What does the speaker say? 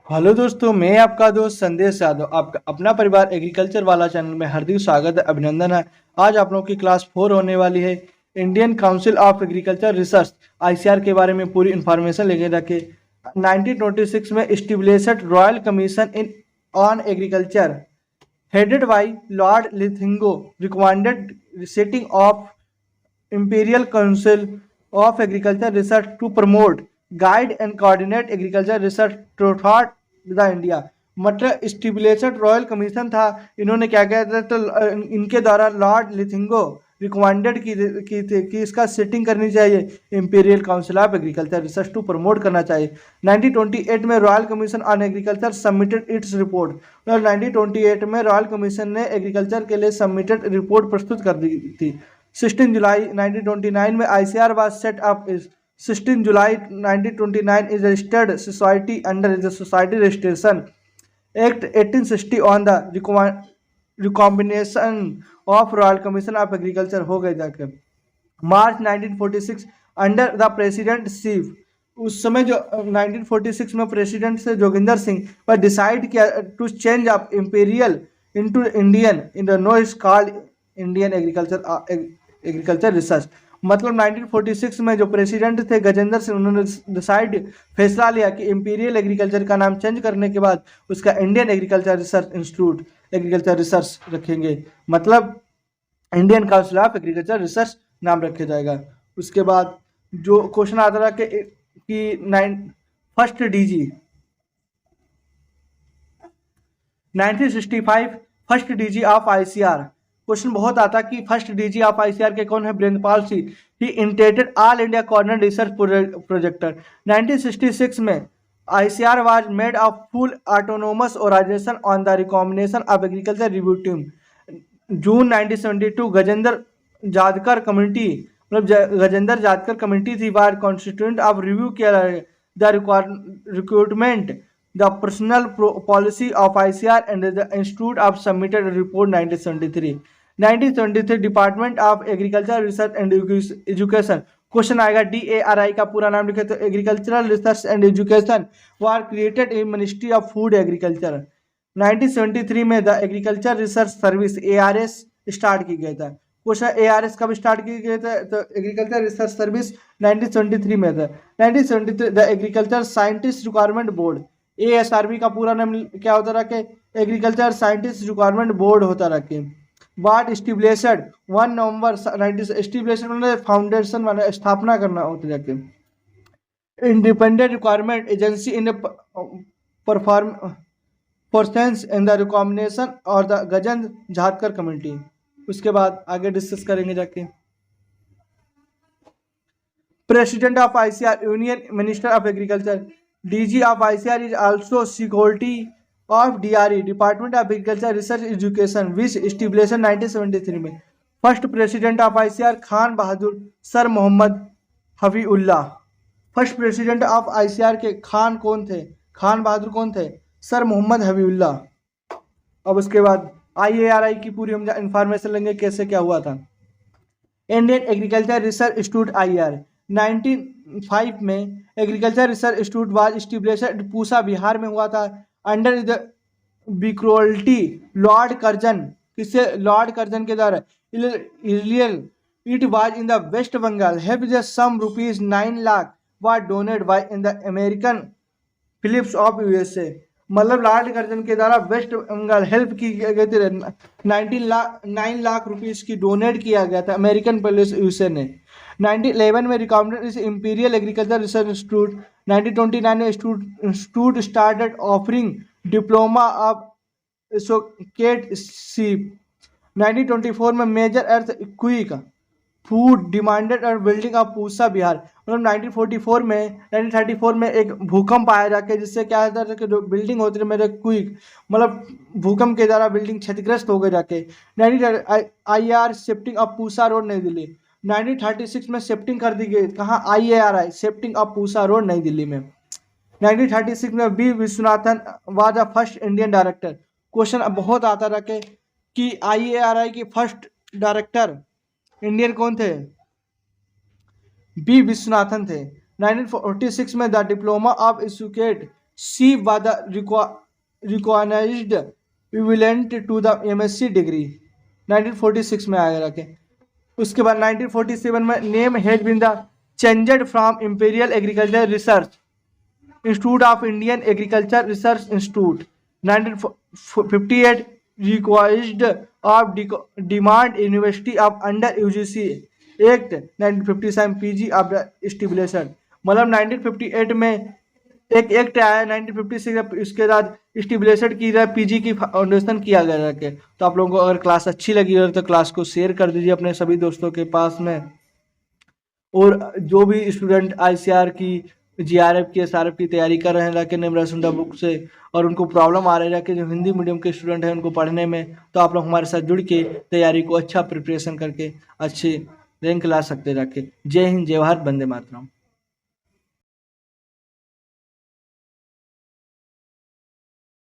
Hello दोस्तों, मैं आपका दोस्त संदेश यादव आपका अपना परिवार एग्रीकल्चर वाला चैनल में हार्दिक स्वागत है, अभिनंदन है। आज आप लोगों की क्लास 4 होने वाली है। Indian council of agriculture research ICR के बारे में पूरी इंफॉर्मेशन लेके रखे। 1926 में established royal commission in on agriculture headed by Lord Lithingo recommended setting of Imperial Council of Agriculture Research to promote, guide and coordinate agriculture research throughout the India। मतलब stipulated royal commission था। इन्होंने क्या किया था, तो इनके द्वारा Lord लिथिंगो recommended की थी कि इसका सेटिंग करनी चाहिए, imperial council of agriculture research to promote करना चाहिए। 1928 में royal commission on agriculture submitted its report. और 1928 में रॉयल कमीशन ने एग्रीकल्चर के लिए सबमिटेड रिपोर्ट प्रस्तुत कर दी थी। 16 जुलाई 1929 में ICR was set up. 16 July 1929 is registered society under the Society Registration Act 1860 on the recombination of Royal Commission of Agriculture हो गए जाके। मार्च 1946 अंडर द प्रेसिडेंटशिप, उस समय जो 1946 में प्रेसिडेंट से जोगिंदर सिंह पर डिसाइड किया to change up imperial into Indian in the now is called Indian agriculture research. मतलब 1946 में जो प्रेसिडेंट थे गजेंद्र सिंह, उन्होंने डिसाइड फैसला लिया कि इंपीरियल एग्रीकल्चर का नाम चेंज करने के बाद उसका Indian agriculture research institute agriculture research रखेंगे। मतलब Indian council of agriculture research नाम रखा जाएगा। उसके बाद जो क्वेश्चन आता रहा कि first DG 1965 first DG of ICR. Question बहुत आता कि फर्स्ट डीजी ऑफ आईसीआर के कौन है, Brindpal Singh. He intended all India corner research projector. 1966 में ICR was made a full autonomous organization on the recommendation of agriculture review team. June 1972 Gajendragadkar committee, मतलब Gajendragadkar committee थी, was constituent of review किया the recruitment the personal policy of ICR and the institute of submitted report 1973। 1973 department of agriculture research and education. Question आएगा DARI का पूरा नाम लिखे तो agricultural research and education war created in ministry of food agriculture. 1973 में the agriculture research service ARS start की गया था। क्वेश्चन ARS कब स्टार्ट की गई था, तो एग्रीकल्चर रिसर्च सर्विस 1973 में था। 1973 the agriculture scientist requirement board ASRB का पूरा नाम क्या होता रखे, एग्रीकल्चर साइंटिस्ट रिक्वायरमेंट बोर्ड होता रखे। वाट स्टिब्लिश्ड 1 नवंबर 19 स्टिब्लिश्ड मतलब फाउंडेशन वाला स्थापना करना होता रखे। Independent requirement agency in perform persons in the recommendation और द गजेंद्र झातकर कमेटी। उसके बाद आगे डिस्कस करेंगे जाके। President of ICR union minister of agriculture. DG of ICR is also security of DRE department of agriculture research education which established 1973 में। First president of ICR Khan Bahadur sir Mohammad Hafiullah. First president of ICR के खान कौन थे, खान बहादुर कौन थे, sir Mohammad Habibullah. अब उसके बाद IARI की पूरी हम इंफॉर्मेशन लेंगे कैसे क्या हुआ था। Indian agriculture research institute IAR 1905 में agriculture research institute was established Pusa Bihar में हुआ था under the viceroyalty Lord Curzon. किससे, लॉर्ड कर्जन के द्वारा। It was in the West Bengal have just some rupees 9 lakh was donated by in the American Phillips of USA। मतलब Lord Curzon के द्वारा waste Bengal help की गई थी। 9 लाख रुपीस की डोनेट किया गया था अमेरिकन पुलिस USA ने। 1911 में रिकॉमेंडेड इस इंपीरियल एग्रीकल्चर रिसर्च इंस्टीट्यूट। 1929 में institute started offering diploma of associate ship. 1924 में मेजर अर्थ क्विक फूड डिमांडेड और बिल्डिंग ऑफ पूसा बिहार। मतलब 1934 में एक भूकंप आया जाके, जिससे क्या होता है कि जो बिल्डिंग होती है मेरे क्विक, मतलब भूकंप के द्वारा बिल्डिंग क्षतिग्रस्त हो गए जाके। 19 शिफ्टिंग ऑफ पूसा रोड नई दिल्ली। 1936 में शिफ्टिंग कर दी गई कहाँ, IARI shifting of Pusa road नई दिल्ली में। 1936 में B Viswanathan was the first Indian director. Question अब बहुत आता रखे कि IARI की फर्स्ट डायरेक्टर इंडियन कौन थे, B विश्वनाथन थे। 1946 में the diploma of associateship was the recognized equivalent to the MSc degree 1946 में आया रखे। उसके बाद 1947 में name has been the changed from imperial agriculture research institute of Indian agriculture research institute. 1958 required of demand university of under UGC act 1957 PG of stipulation. मतलब 1958 में एक act आया 1956, इसके बाद स्टिबुलेशन की जाए, पीजी की फाउंडेशन किया गया रखे। तो आप लोगों को अगर क्लास अच्छी लगी हो तो क्लास को शेयर कर दीजिए अपने सभी दोस्तों के पास में। और जो भी स्टूडेंट आईसीआर की, जीआरएफ की, एसआरएफ की तैयारी कर रहे हैं राके निम्रा सुंडा बुक से, और उनको प्रॉब्लम आ रही है कि जो हिंदी मीडियम के स्टूडेंट हैं उनको पढ़ने में, तो आप लोग हमारे साथ जुड़ के तैयारी को अच्छा प्रिपरेशन करके अच्छे रैंक ला सकते रखे। जय हिंद, जय भारत, वंदे मातरम।